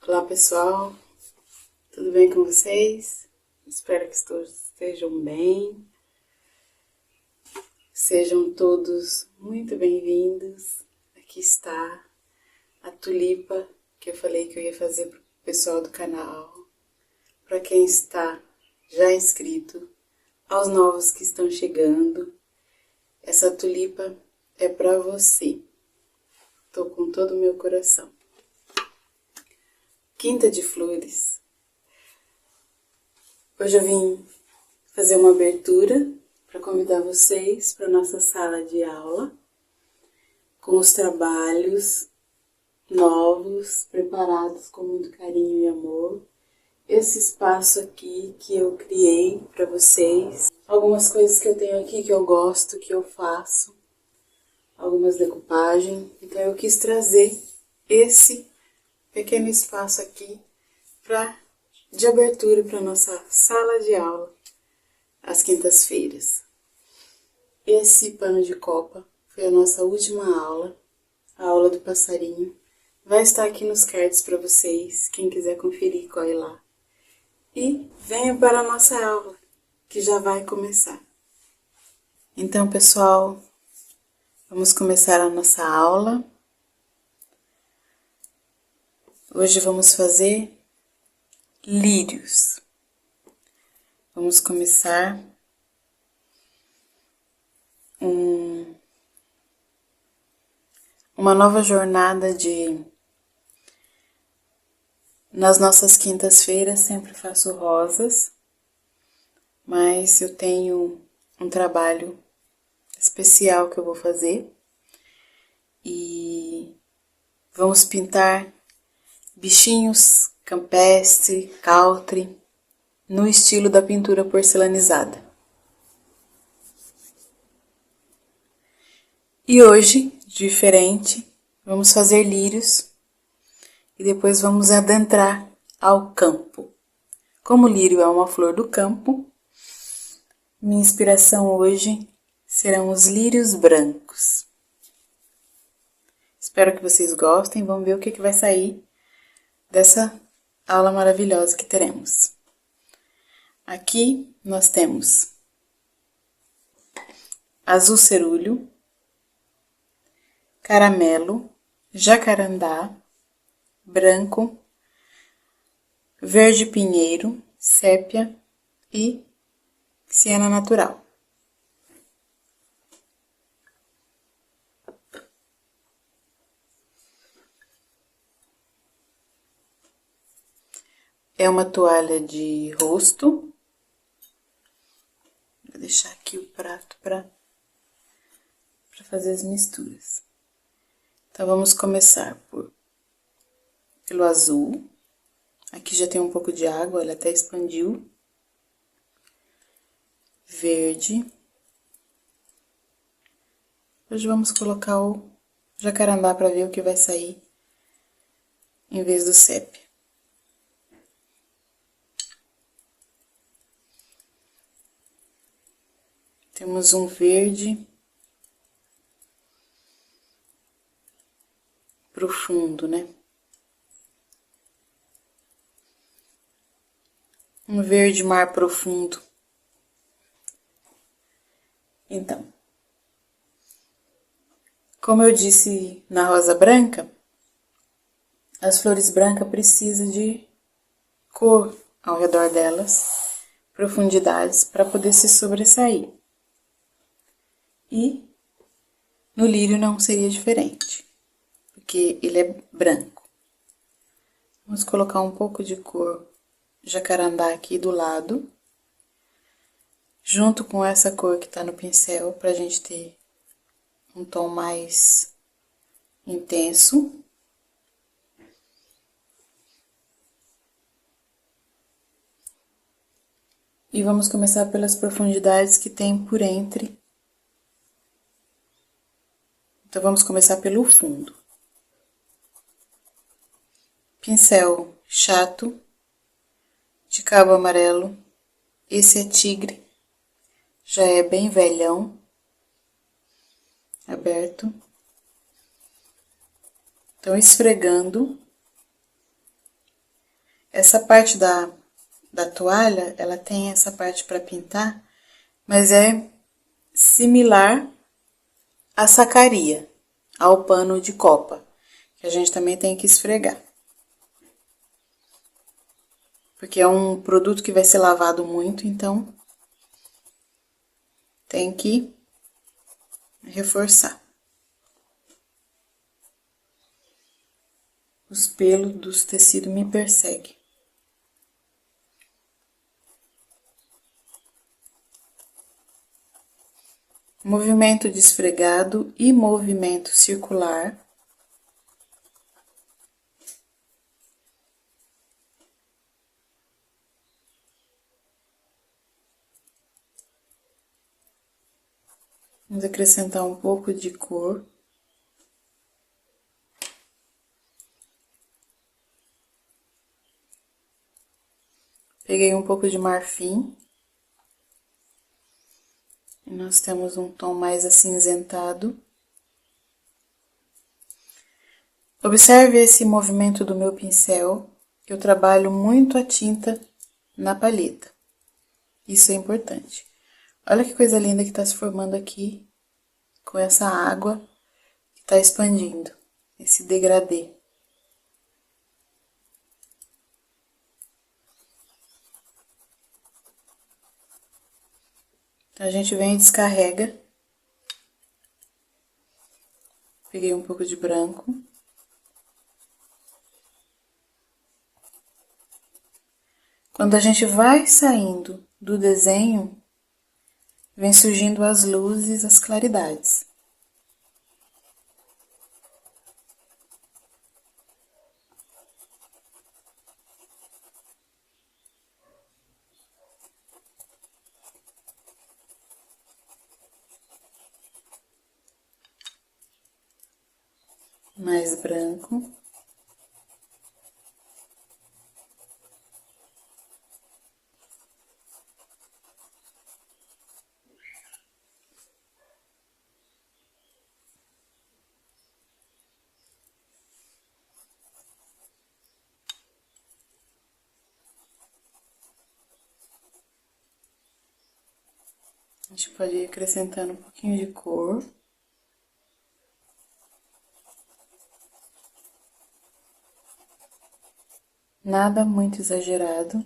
Olá pessoal, tudo bem com vocês? Espero que todos estejam bem. Sejam todos muito bem-vindos. Aqui está a tulipa que eu falei que eu ia fazer para o pessoal do canal. Para quem está já inscrito, aos novos que estão chegando, essa tulipa é para você. Estou com todo o meu coração. Quinta de Flores. Hoje eu vim fazer uma abertura para convidar vocês para nossa sala de aula com os trabalhos novos, preparados com muito carinho e amor. Esse espaço aqui que eu criei para vocês, algumas coisas que eu tenho aqui que eu gosto, que eu faço, algumas decoupagens. Então eu quis trazer esse pequeno espaço aqui de abertura para nossa sala de aula às quintas-feiras. Esse pano de copa foi a nossa última aula, a aula do passarinho. Vai estar aqui nos cards para vocês, quem quiser conferir, corre lá. E venha para a nossa aula, que já vai começar. Então, pessoal, vamos começar a nossa aula. Hoje vamos fazer lírios. Vamos começar uma nova jornada Nas nossas quintas-feiras sempre faço rosas, mas eu tenho um trabalho especial que eu vou fazer e vamos pintar bichinhos campestre, country, no estilo da pintura porcelanizada. E hoje, diferente, vamos fazer lírios e depois vamos adentrar ao campo. Como o lírio é uma flor do campo, minha inspiração hoje serão os lírios brancos. Espero que vocês gostem, vamos ver o que vai sair dessa aula maravilhosa que teremos. Aqui nós temos azul cerúleo, caramelo, jacarandá, branco, verde pinheiro, sépia e siena natural. É uma toalha de rosto. Vou deixar aqui o prato para fazer as misturas. Então, vamos começar pelo azul. Aqui já tem um pouco de água, ele até expandiu. Verde. Hoje vamos colocar o jacarandá para ver o que vai sair em vez do sépia. Temos um verde profundo, né? Um verde mar profundo. Então, como eu disse na rosa branca, as flores brancas precisam de cor ao redor delas, profundidades, para poder se sobressair. E no lírio não seria diferente, porque ele é branco. Vamos colocar um pouco de cor jacarandá aqui do lado, junto com essa cor que está no pincel, para a gente ter um tom mais intenso. E vamos começar pelas profundidades que tem por entre. Então, vamos começar pelo fundo. Pincel chato, de cabo amarelo. Esse é tigre, já é bem velhão, aberto. Então, esfregando Essa parte da toalha, ela tem essa parte para pintar, mas é similar à sacaria, ao pano de copa, que a gente também tem que esfregar. Porque é um produto que vai ser lavado muito, então tem que reforçar. Os pelos dos tecidos me perseguem. Movimento de esfregado e movimento circular. Vamos acrescentar um pouco de cor. Peguei um pouco de marfim. E nós temos um tom mais acinzentado. Observe esse movimento do meu pincel. Eu trabalho muito a tinta na palheta. Isso é importante. Olha que coisa linda que está se formando aqui com essa água que está expandindo, esse degradê. Então, a gente vem e descarrega. Peguei um pouco de branco. Quando a gente vai saindo do desenho, vem surgindo as luzes, as claridades. Mais branco. A gente pode ir acrescentando um pouquinho de cor. Nada muito exagerado.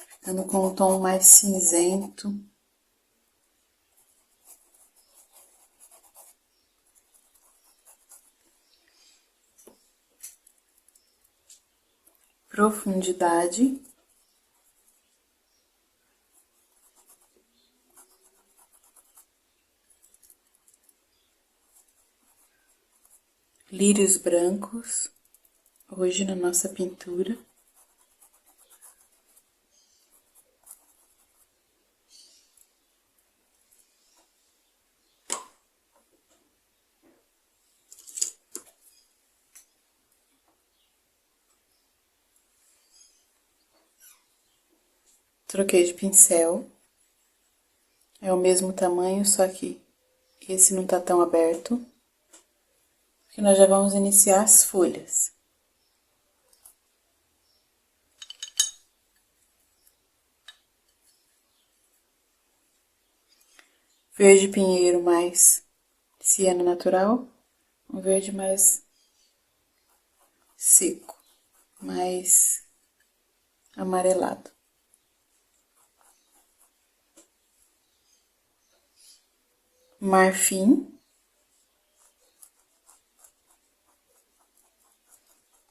Ficando com um tom mais cinzento. Profundidade. Lírios brancos, hoje na nossa pintura. Troquei de pincel. É o mesmo tamanho, só que esse não tá tão aberto. Porque nós já vamos iniciar as folhas. Verde pinheiro mais siena natural. Um verde mais seco, mais amarelado. Marfim.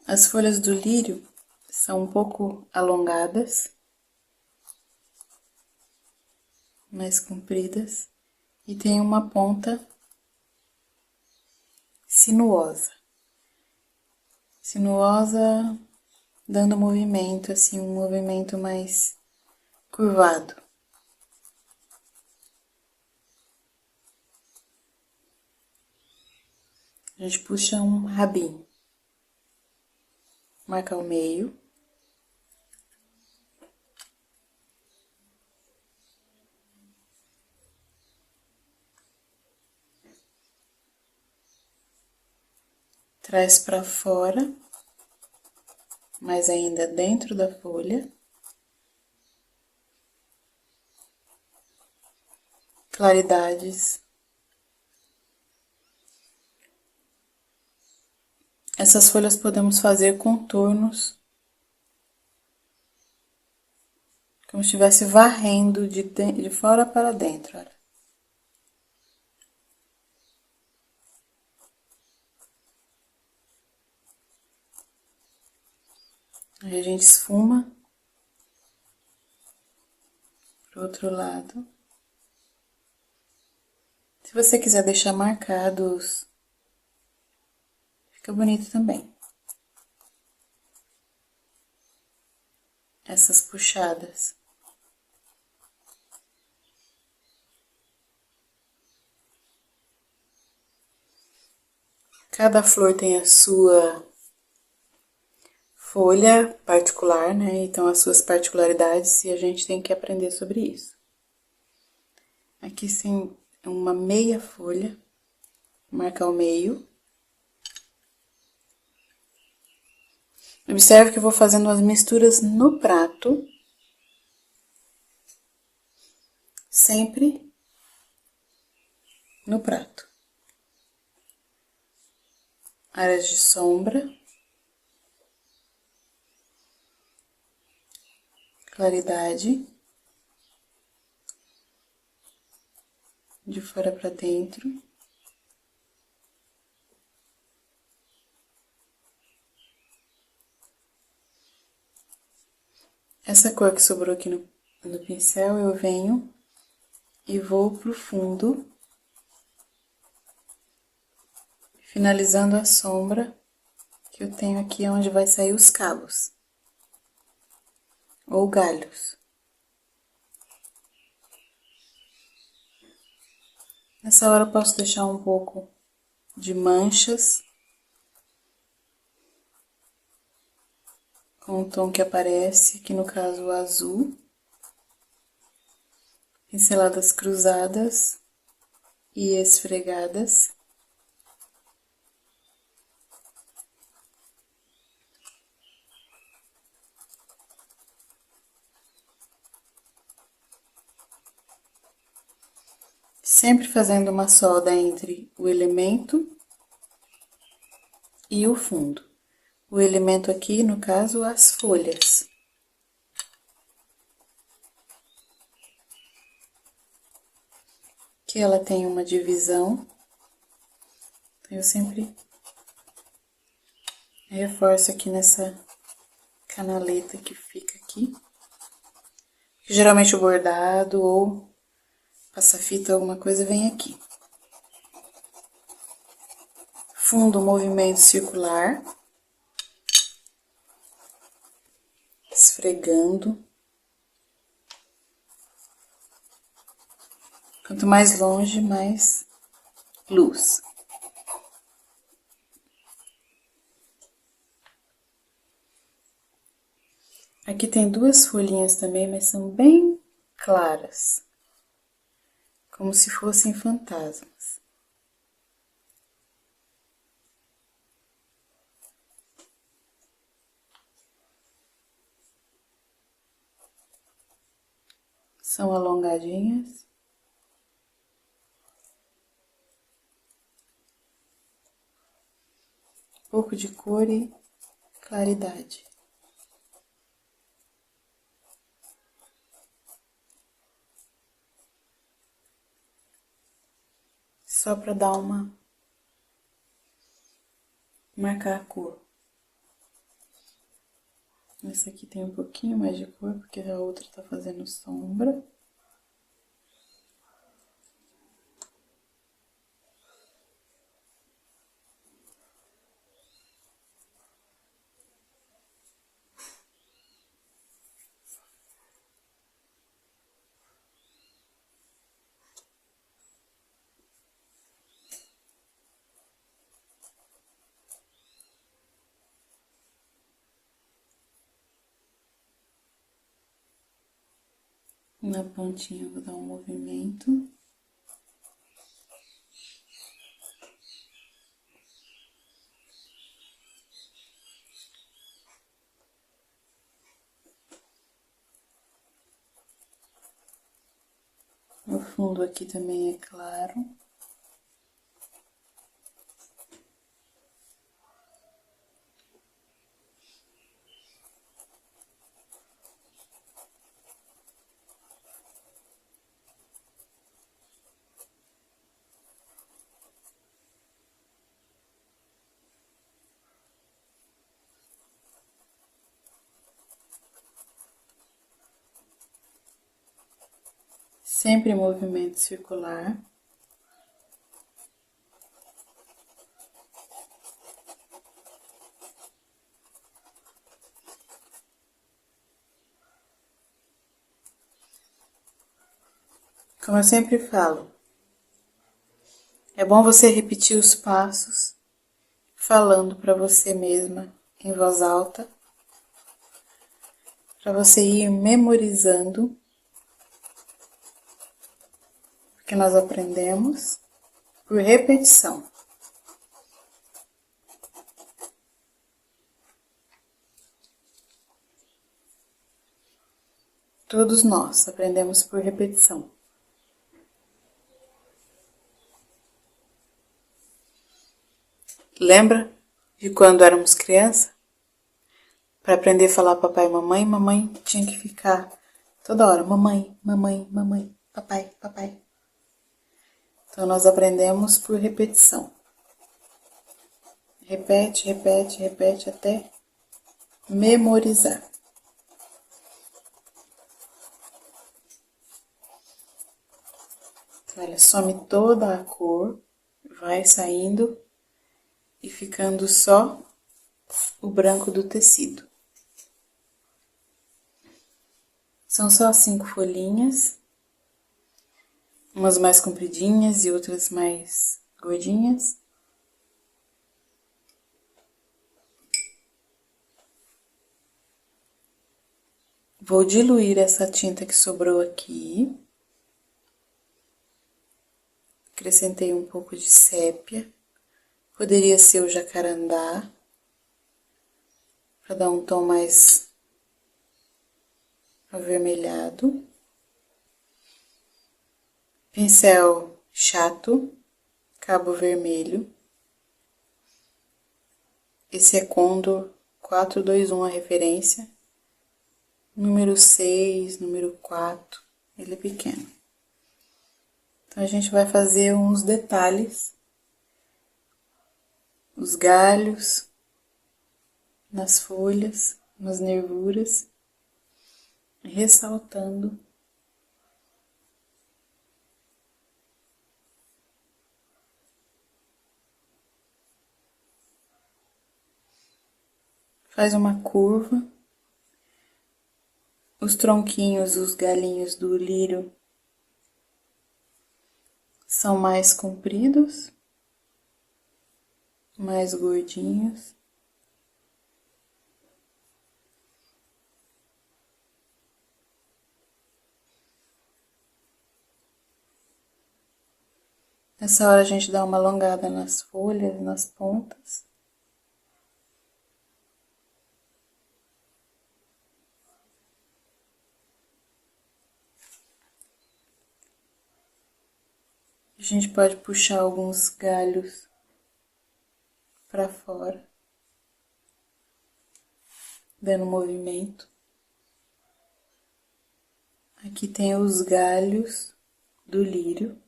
As folhas do lírio são um pouco alongadas, mais compridas, e tem uma ponta sinuosa. Sinuosa, dando movimento, assim, um movimento mais curvado. A gente puxa um rabinho. Marca o meio. traz para fora, mas ainda dentro da folha. Claridades. Essas folhas podemos fazer contornos, como se estivesse varrendo de fora para dentro, olha. Aí a gente esfuma pro outro lado. Se você quiser deixar marcados, fica bonito também. Essas puxadas. Cada flor tem a sua folha particular, né? Então, as suas particularidades, e a gente tem que aprender sobre isso. Aqui sim, uma meia folha, marcar o meio. Observe que eu vou fazendo as misturas no prato, sempre no prato. Áreas de sombra, claridade, de fora para dentro. Essa cor que sobrou aqui no pincel, eu venho e vou pro fundo, finalizando a sombra que eu tenho aqui onde vai sair os cabos, ou galhos. Nessa hora eu posso deixar um pouco de manchas, com o tom que aparece, aqui no caso o azul. Pinceladas cruzadas e esfregadas. Sempre fazendo uma solda entre o elemento e o fundo. O elemento aqui, no caso, as folhas. Que ela tem uma divisão. Então, eu sempre reforço aqui nessa canaleta que fica aqui. Geralmente o bordado ou passa-fita, alguma coisa, vem aqui. Fundo, movimento circular. Esfregando. Quanto mais longe, mais luz. Aqui tem duas folhinhas também, mas são bem claras. Como se fossem fantasmas. São alongadinhas. Um pouco de cor e claridade. Só para dar marcar a cor. Essa aqui tem um pouquinho mais de cor, porque a outra tá fazendo sombra. Na pontinha eu vou dar um movimento. O fundo aqui também é claro. Sempre em movimento circular. Como eu sempre falo, é bom você repetir os passos, falando para você mesma em voz alta, para você ir memorizando, porque nós aprendemos por repetição. Todos nós aprendemos por repetição. Lembra de quando éramos criança? Para aprender a falar papai e mamãe, mamãe tinha que ficar toda hora, mamãe, mamãe, mamãe, papai, papai. Então nós aprendemos por repetição. Repete, repete, repete até memorizar. Então, olha, some toda a cor, vai saindo e ficando só o branco do tecido. São só 5 folhinhas, umas mais compridinhas e outras mais gordinhas. Vou diluir essa tinta que sobrou aqui. Acrescentei um pouco de sépia. Poderia ser o jacarandá, para dar um tom mais avermelhado. Pincel chato, cabo vermelho. Esse é Condor 421 a referência. Número 6, número 4, ele é pequeno. Então a gente vai fazer uns detalhes, os galhos, nas folhas, nas nervuras, ressaltando faz uma curva. Os tronquinhos, os galinhos do lírio são mais compridos, mais gordinhos. Nessa hora a gente dá uma alongada nas folhas, nas pontas. A gente pode puxar alguns galhos para fora, dando movimento. Aqui tem os galhos do lírio.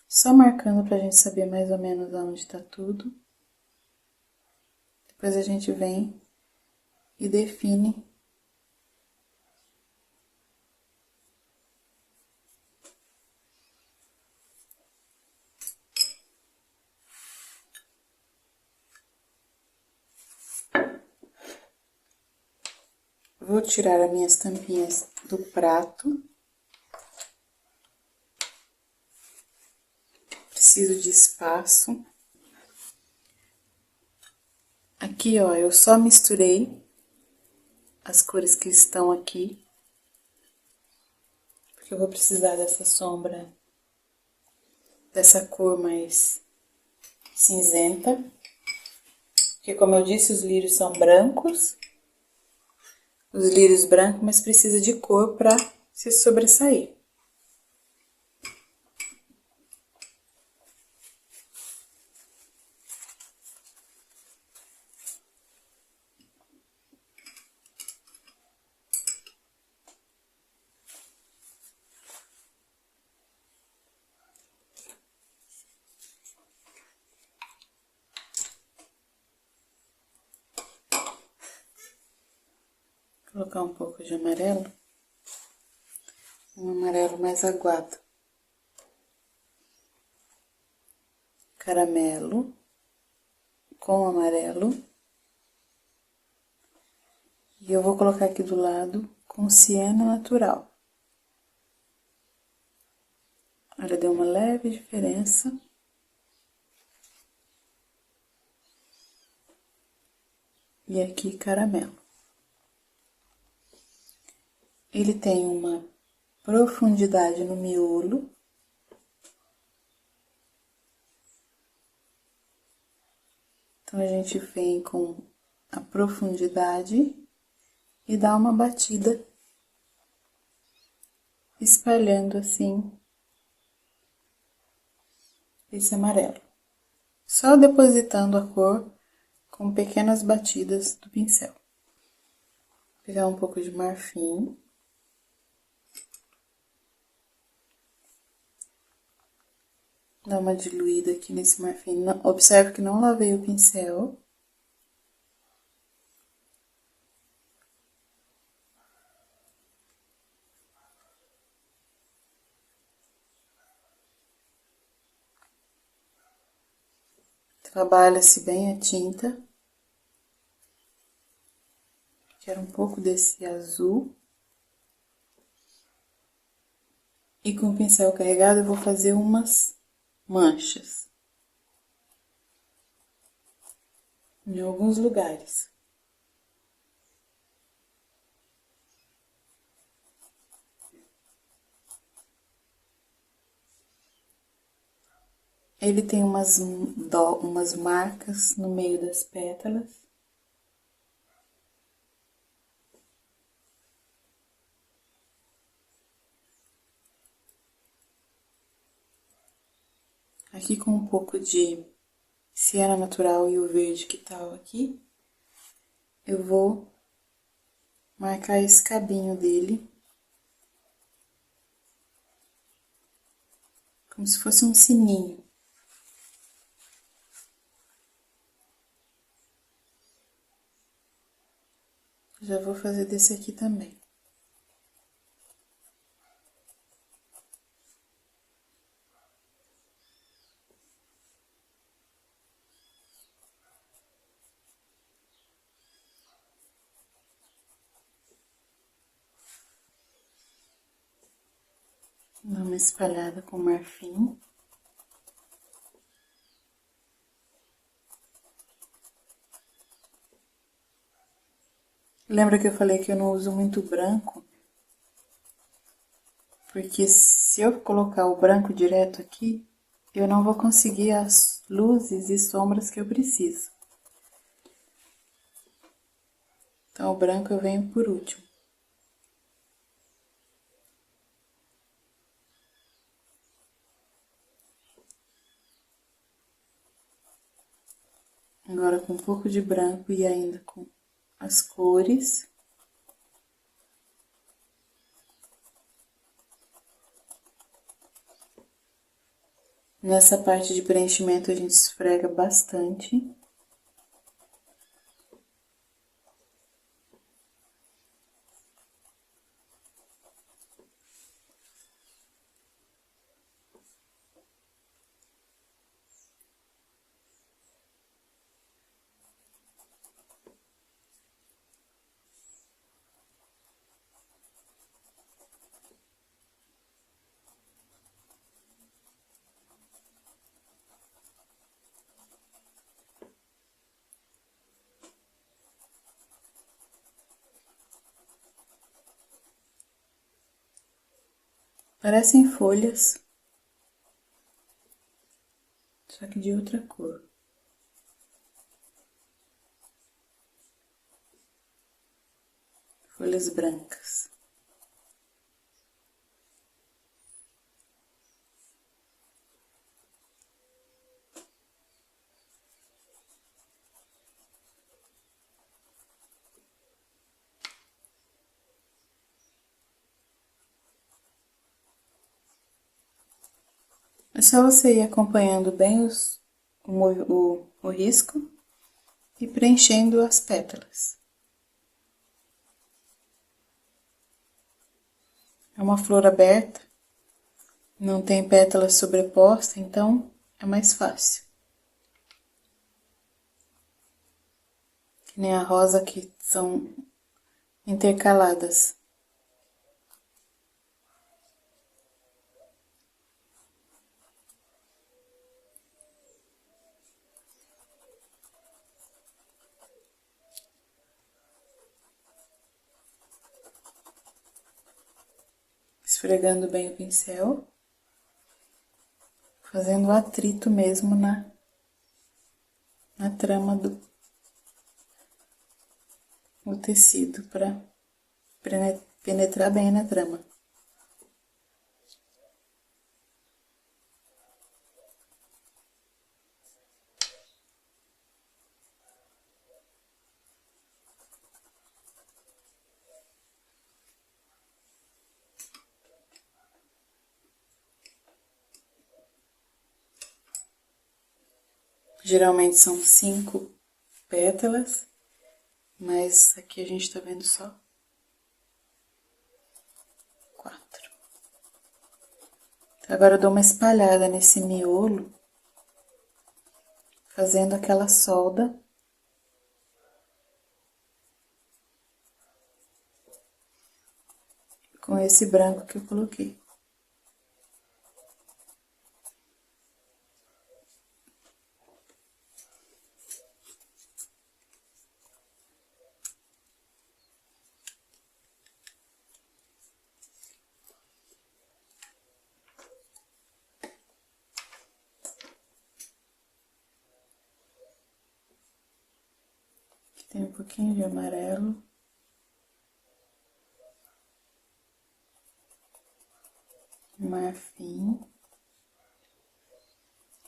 Só marcando pra gente saber mais ou menos onde tá tudo. Depois a gente vem e define vou tirar as minhas tampinhas do prato. Preciso de espaço. Aqui, ó, eu só misturei as cores que estão aqui, porque eu vou precisar dessa sombra, dessa cor mais cinzenta. Porque, como eu disse, os lírios são brancos, os lírios brancos, mas precisa de cor para se sobressair. Vou colocar um pouco de amarelo, um amarelo mais aguado. Caramelo com amarelo. E eu vou colocar aqui do lado com siena natural. Olha, deu uma leve diferença. E aqui caramelo. Ele tem uma profundidade no miolo. Então, a gente vem com a profundidade e dá uma batida, espalhando assim esse amarelo. Só depositando a cor com pequenas batidas do pincel. Vou pegar um pouco de marfim. Dar uma diluída aqui nesse marfim. Observe que não lavei o pincel. Trabalha-se bem a tinta. Quero um pouco desse azul. E com o pincel carregado eu vou fazer umas manchas em alguns lugares. Ele tem umas marcas no meio das pétalas. Aqui com um pouco de siena natural e o verde que tá aqui, eu vou marcar esse cabinho dele, como se fosse um sininho. Já vou fazer desse aqui também. Dá uma espalhada com marfim. Lembra que eu falei que eu não uso muito branco? Porque se eu colocar o branco direto aqui, eu não vou conseguir as luzes e sombras que eu preciso. Então, o branco eu venho por último. Agora, com um pouco de branco e ainda com as cores. Nessa parte de preenchimento, a gente esfrega bastante. Parecem folhas, só que de outra cor. Folhas brancas. É só você ir acompanhando bem o risco e preenchendo as pétalas. É uma flor aberta, não tem pétalas sobrepostas, então é mais fácil. Que nem a rosa que são intercaladas. Esfregando bem o pincel, fazendo atrito mesmo na trama do tecido para penetrar bem na trama. Geralmente são 5 pétalas, mas aqui a gente tá vendo só 4. Então, agora eu dou uma espalhada nesse miolo, fazendo aquela solda. Com esse branco que eu coloquei. Tem um pouquinho de amarelo. Marfim.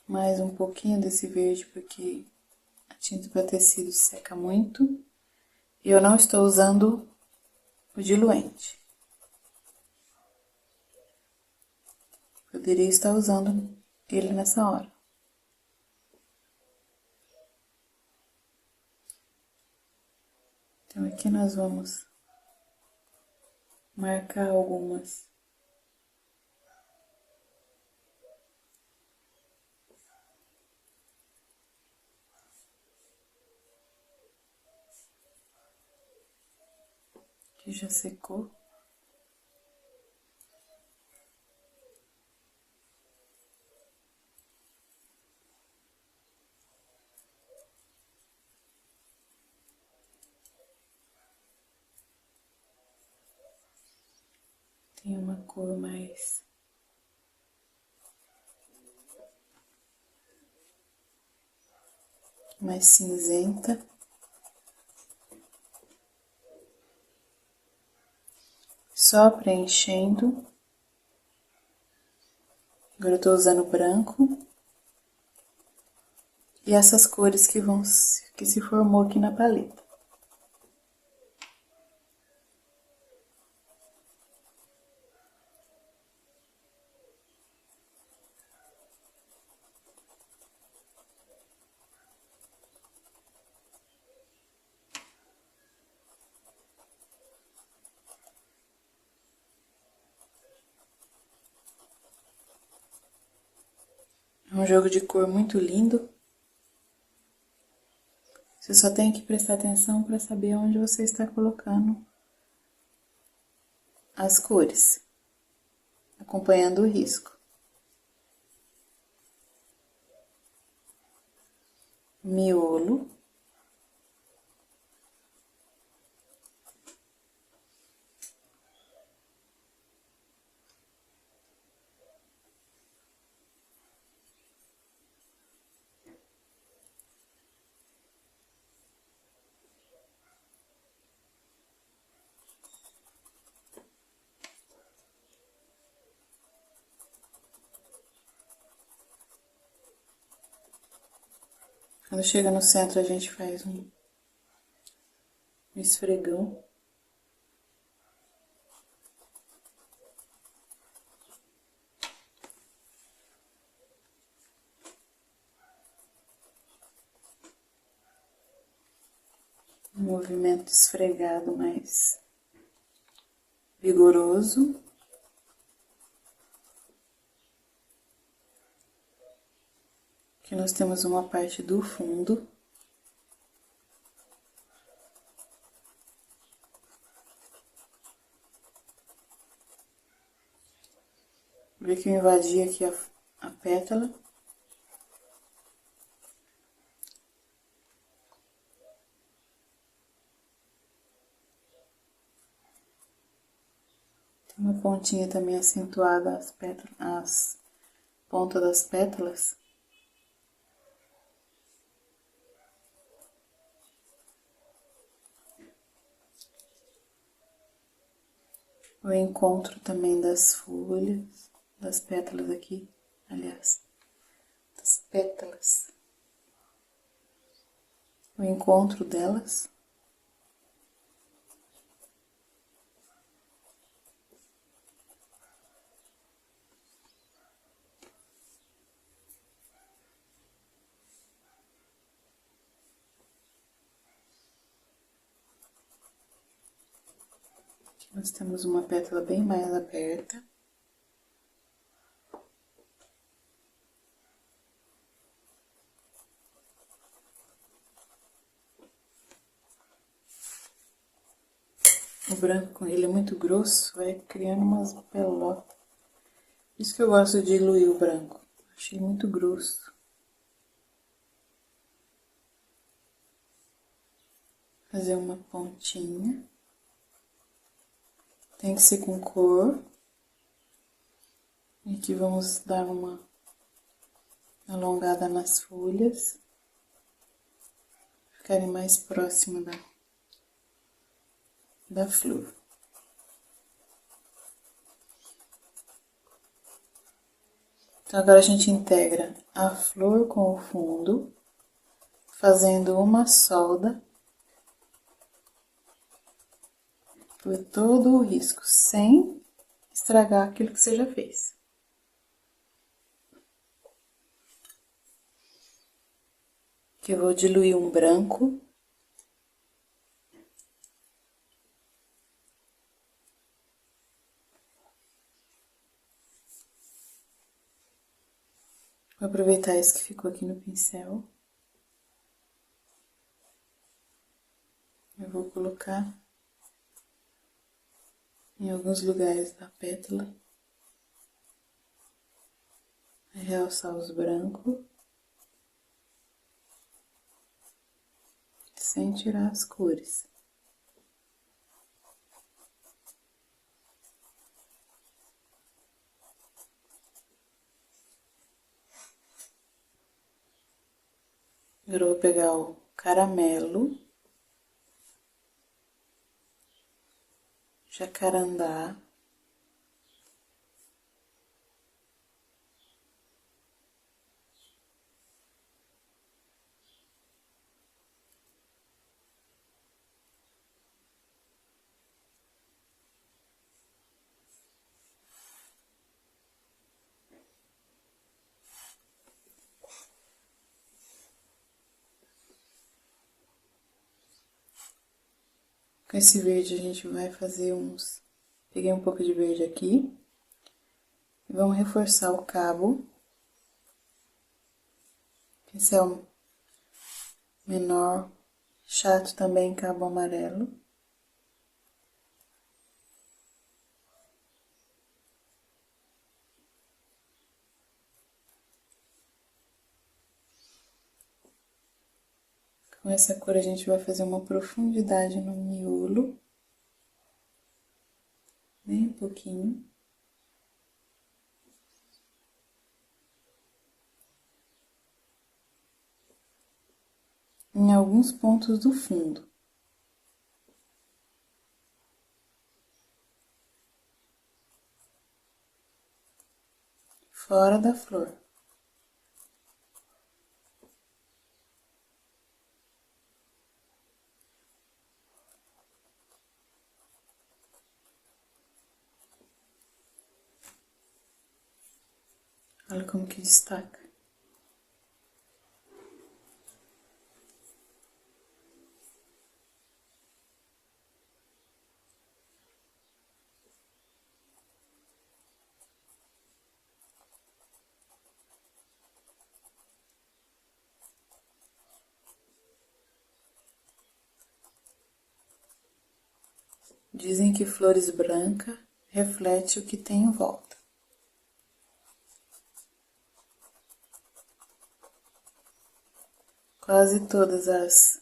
Mais um pouquinho desse verde, porque a tinta para tecido seca muito. E eu não estou usando o diluente. Poderia estar usando ele nessa hora. Então, aqui nós vamos marcar algumas. Que já secou. Tem uma cor mais cinzenta. Só preenchendo. Agora eu tô usando branco. E essas cores que se formou aqui na paleta. É um jogo de cor muito lindo. Você só tem que prestar atenção para saber onde você está colocando as cores, acompanhando o risco. Miolo. Quando chega no centro, a gente faz um esfregão. Um movimento esfregado mais vigoroso. Aqui nós temos uma parte do fundo. Vê que eu invadi aqui a pétala. Tem uma pontinha também acentuada as pontas das pétalas. O encontro também das folhas, das pétalas aqui, aliás, das pétalas. O encontro delas. Aqui nós temos uma pétala bem mais aberta. O branco, ele é muito grosso, vai criando umas pelotas. Por isso que eu gosto de diluir o branco. Achei muito grosso. Fazer uma pontinha. Tem que ser com cor. E aqui vamos dar uma alongada nas folhas. Ficarem mais próximas da flor. Então, agora a gente integra a flor com o fundo, fazendo uma solda por todo o risco, sem estragar aquilo que você já fez. Aqui eu vou diluir um branco. Vou aproveitar esse que ficou aqui no pincel. Eu vou colocar em alguns lugares da pétala. Realçar os brancos. Sem tirar as cores. Agora eu vou pegar o caramelo, jacarandá, com esse verde a gente vai fazer uns... Peguei um pouco de verde aqui. E vamos reforçar o cabo. Pincel menor, chato também, cabo amarelo. Com essa cor a gente vai fazer uma profundidade no miolo. Bem pouquinho. Em alguns pontos do fundo. Fora da flor. Olha como que destaca. Dizem que flores brancas refletem o que tem em volta. Quase todas as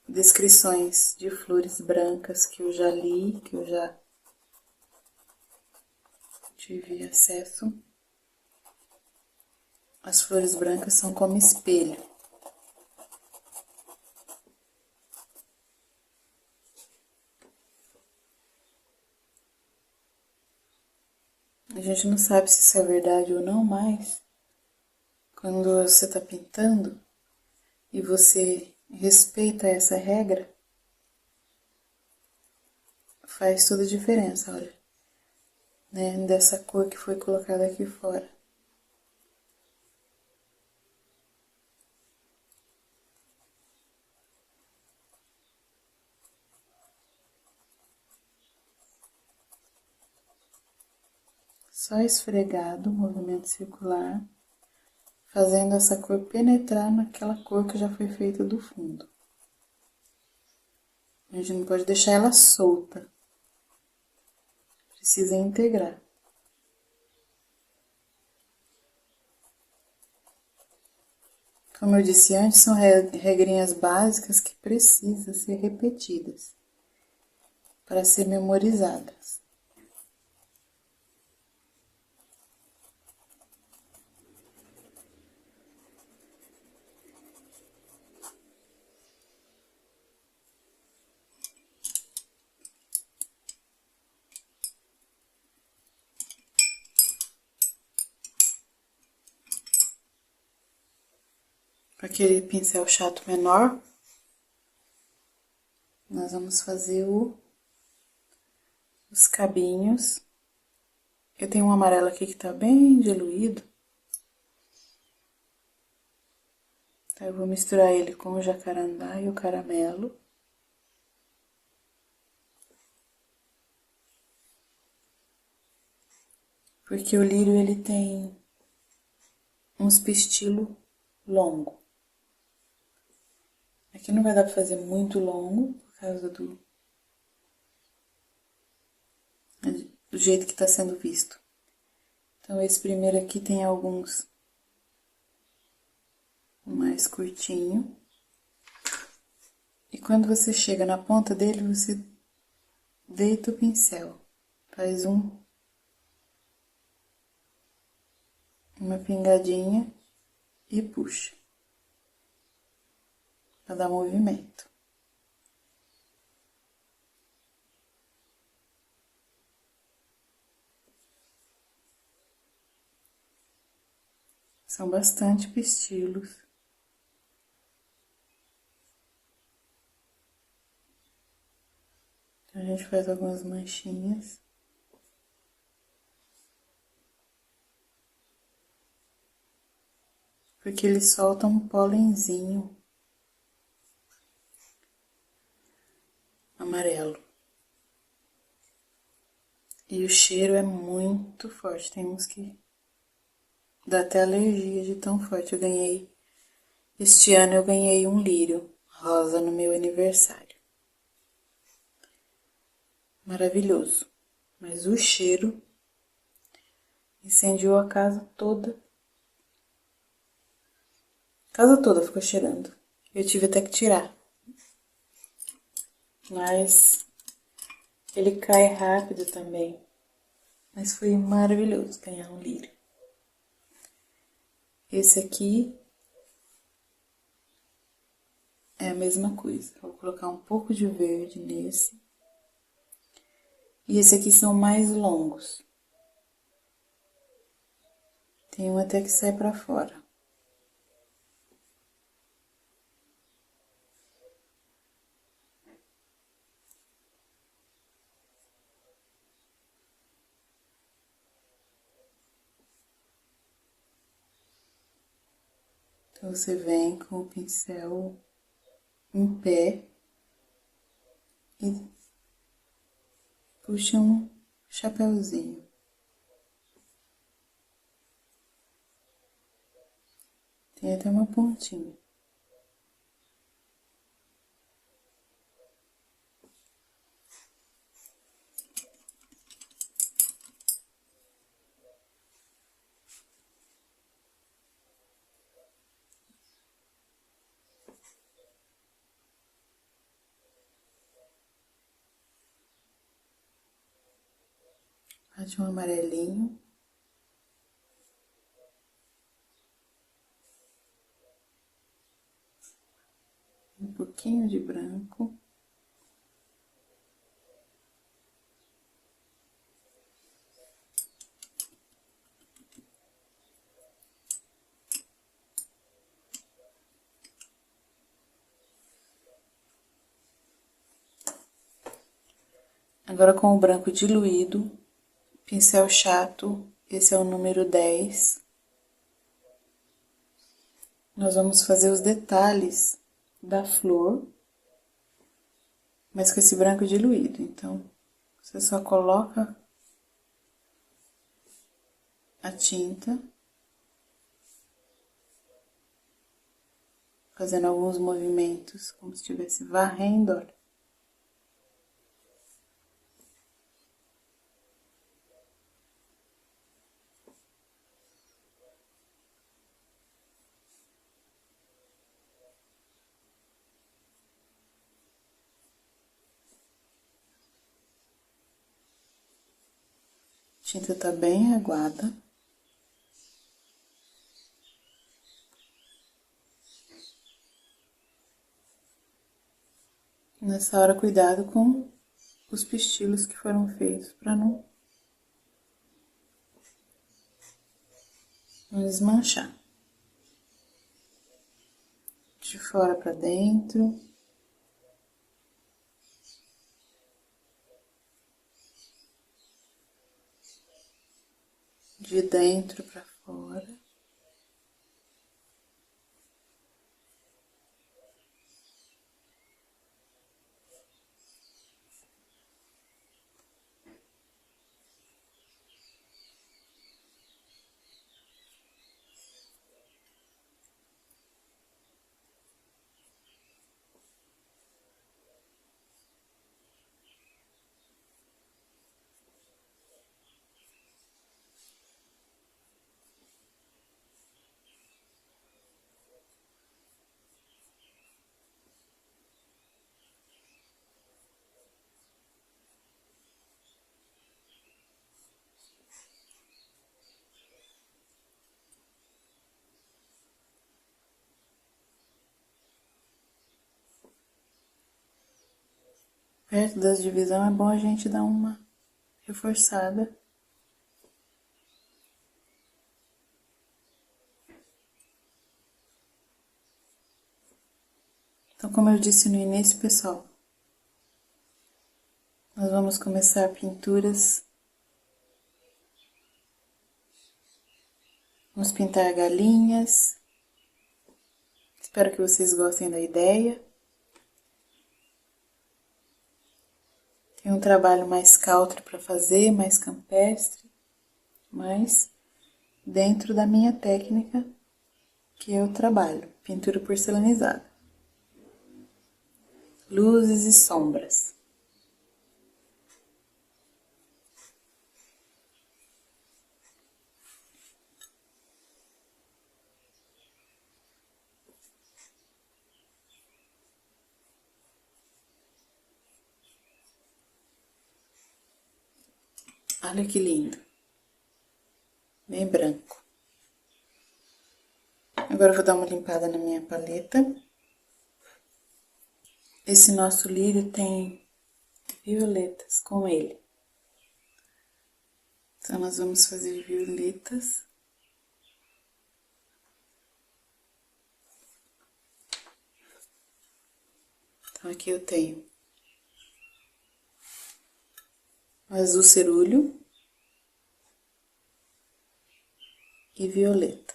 descrições de flores brancas que eu já li, que eu já tive acesso, as flores brancas são como espelho. A gente não sabe se isso é verdade ou não, mas quando você está pintando e você respeita essa regra, faz toda a diferença, olha, né, dessa cor que foi colocada aqui fora. Só esfregado, movimento circular, fazendo essa cor penetrar naquela cor que já foi feita do fundo. A gente não pode deixar ela solta. Precisa integrar. Como eu disse antes, são regrinhas básicas que precisam ser repetidas para ser memorizadas. Com aquele pincel chato menor, nós vamos fazer os cabinhos. Eu tenho um amarelo aqui que tá bem diluído. Então, eu vou misturar ele com o jacarandá e o caramelo. Porque o lírio, ele tem uns pistilos longos. Aqui não vai dar pra fazer muito longo, por causa do jeito que tá sendo visto. Então, esse primeiro aqui tem alguns mais curtinho. E quando você chega na ponta dele, você deita o pincel. Faz uma pingadinha e puxa. Pra dar movimento. São bastante pistilos. Então, a gente faz algumas manchinhas. Porque ele solta um pólenzinho amarelo. E o cheiro é muito forte. Tem uns que dá até alergia de tão forte. Este ano eu ganhei um lírio rosa no meu aniversário. Maravilhoso. Mas o cheiro incendiou a casa toda. A casa toda ficou cheirando. Eu tive até que tirar. Mas ele cai rápido também. Mas foi maravilhoso ganhar um lírio. Esse aqui é a mesma coisa. Vou colocar um pouco de verde nesse. E esse aqui são mais longos. Tem um até que sai pra fora. Então, você vem com o pincel em pé e puxa um chapéuzinho. Tem até uma pontinha. Faz um amarelinho. Um pouquinho de branco. Agora com o branco diluído, pincel chato, esse é o número 10. Nós vamos fazer os detalhes da flor, mas com esse branco diluído. Então, você só coloca a tinta, fazendo alguns movimentos, como se estivesse varrendo, olha. A tinta tá bem aguada. Nessa hora, cuidado com os pistilos que foram feitos para não desmanchar. De fora para dentro. De dentro para fora. Perto das divisões é bom a gente dar uma reforçada. Então, como eu disse no início, pessoal, nós vamos começar pinturas. Vamos pintar galinhas. Espero que vocês gostem da ideia. Tem um trabalho mais country para fazer, mais campestre, mas dentro da minha técnica que eu trabalho, pintura porcelanizada. Luzes e sombras. Olha que lindo. Bem branco. Agora eu vou dar uma limpada na minha paleta. Esse nosso lírio tem violetas com ele. Então, nós vamos fazer violetas. Então, aqui eu tenho azul cerúleo e violeta.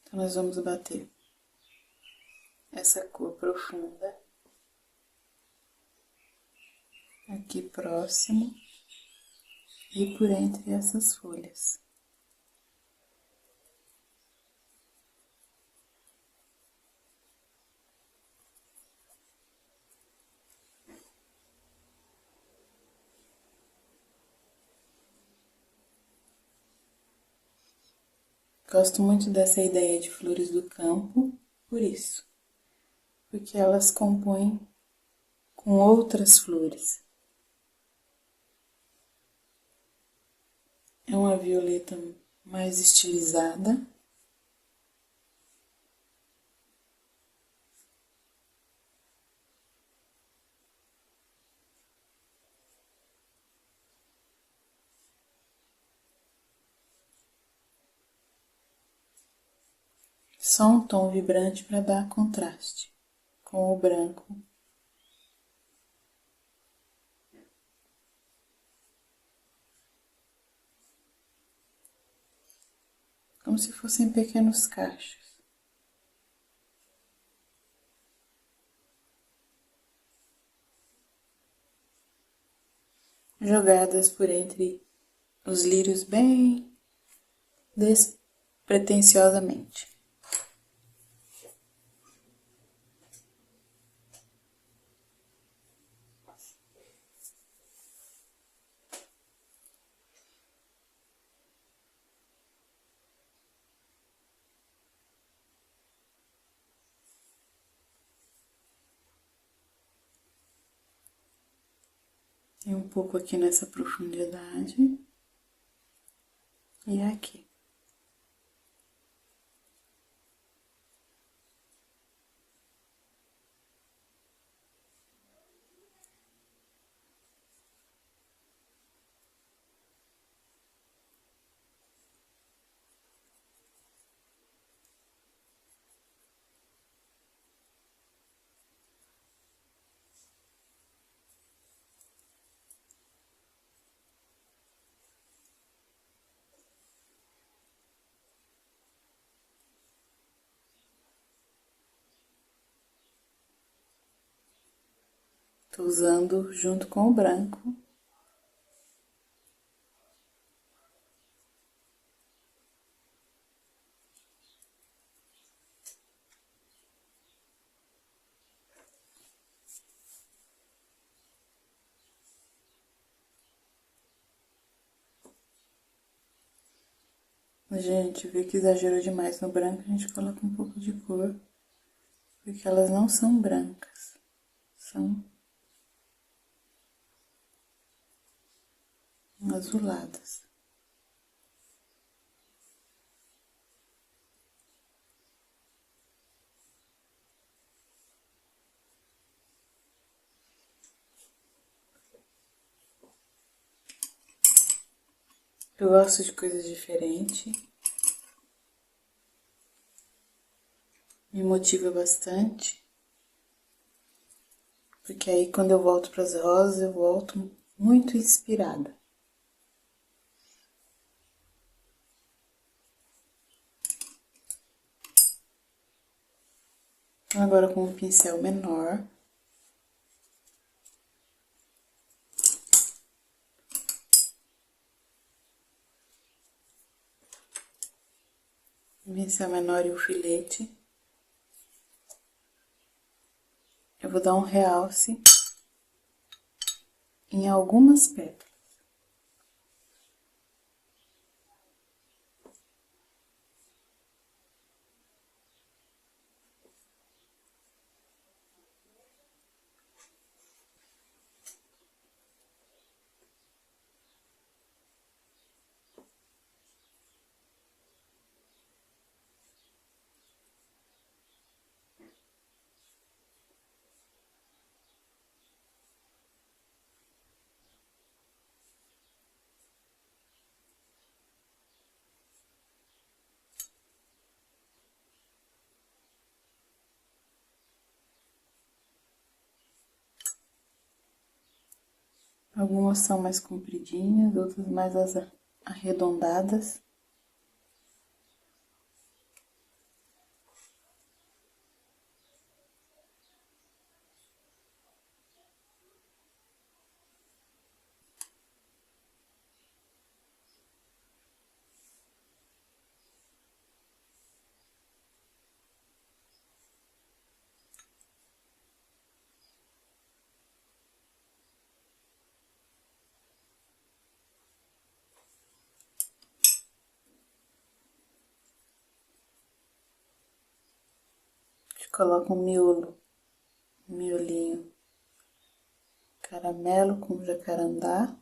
Então, nós vamos bater essa cor profunda aqui próximo e por entre essas folhas. Gosto muito dessa ideia de flores do campo, por isso. Porque elas compõem com outras flores. É uma violeta mais estilizada. Só um tom vibrante para dar contraste com o branco. Como se fossem pequenos cachos. Jogadas por entre os lírios bem despretensiosamente. E um pouco aqui nessa profundidade. E aqui. Tô usando junto com o branco. A gente vê que exagerou demais no branco, a gente coloca um pouco de cor, porque elas não são brancas, são azuladas. Eu gosto de coisas diferentes. Me motiva bastante. Porque aí quando eu volto para as rosas, eu volto muito inspirada. Agora com um pincel menor. Um pincel menor e o filete. Eu vou dar um realce em algumas pétalas. Algumas são mais compridinhas, outras mais arredondadas. coloca um miolinho caramelo com jacarandá.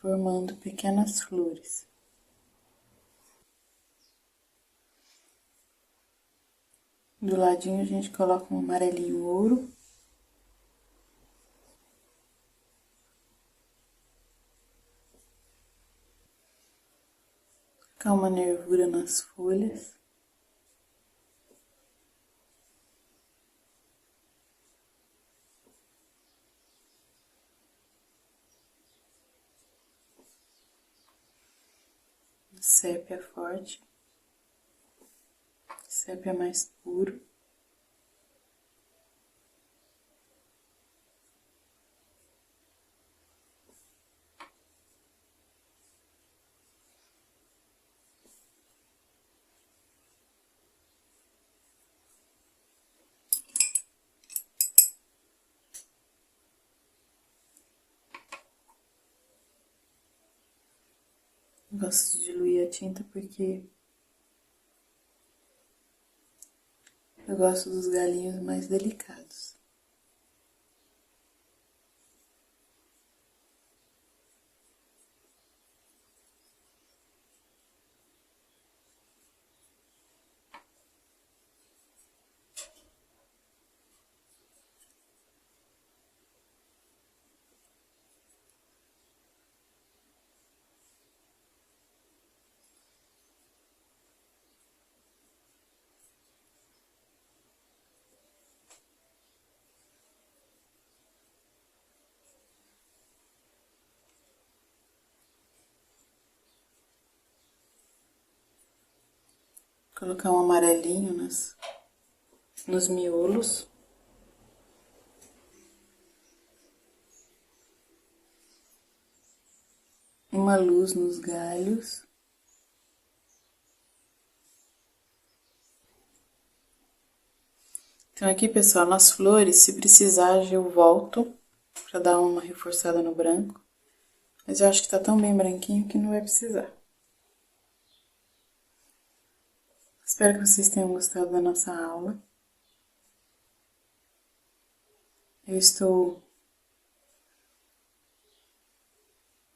Formando pequenas flores. Do ladinho a gente coloca um amarelinho ouro. Colocar uma nervura nas folhas. Sépia forte, sépia mais puro. Gosto de diluir a tinta porque eu gosto dos galinhos mais delicados. Colocar um amarelinho nos miolos. Uma luz nos galhos. Então aqui, pessoal, nas flores, se precisar, eu volto pra dar uma reforçada no branco. Mas eu acho que tá tão bem branquinho que não vai precisar. Espero que vocês tenham gostado da nossa aula. Eu estou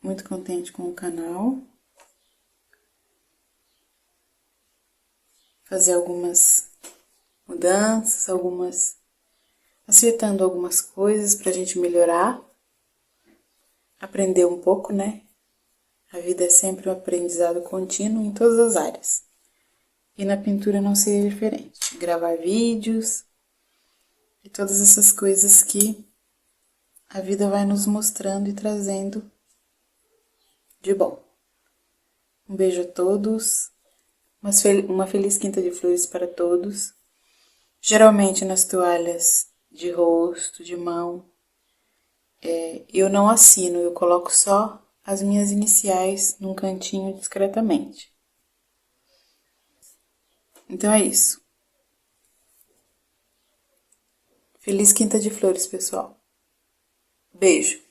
muito contente com o canal. Fazer algumas mudanças, acertando algumas coisas pra gente melhorar. Aprender um pouco, né? A vida é sempre um aprendizado contínuo em todas as áreas. E na pintura não seria diferente. Gravar vídeos e todas essas coisas que a vida vai nos mostrando e trazendo de bom. Um beijo a todos. Uma feliz quinta de flores para todos. Geralmente nas toalhas de rosto, de mão, eu não assino, eu coloco só as minhas iniciais num cantinho discretamente. Então é isso. Feliz quinta de flores, pessoal. Beijo.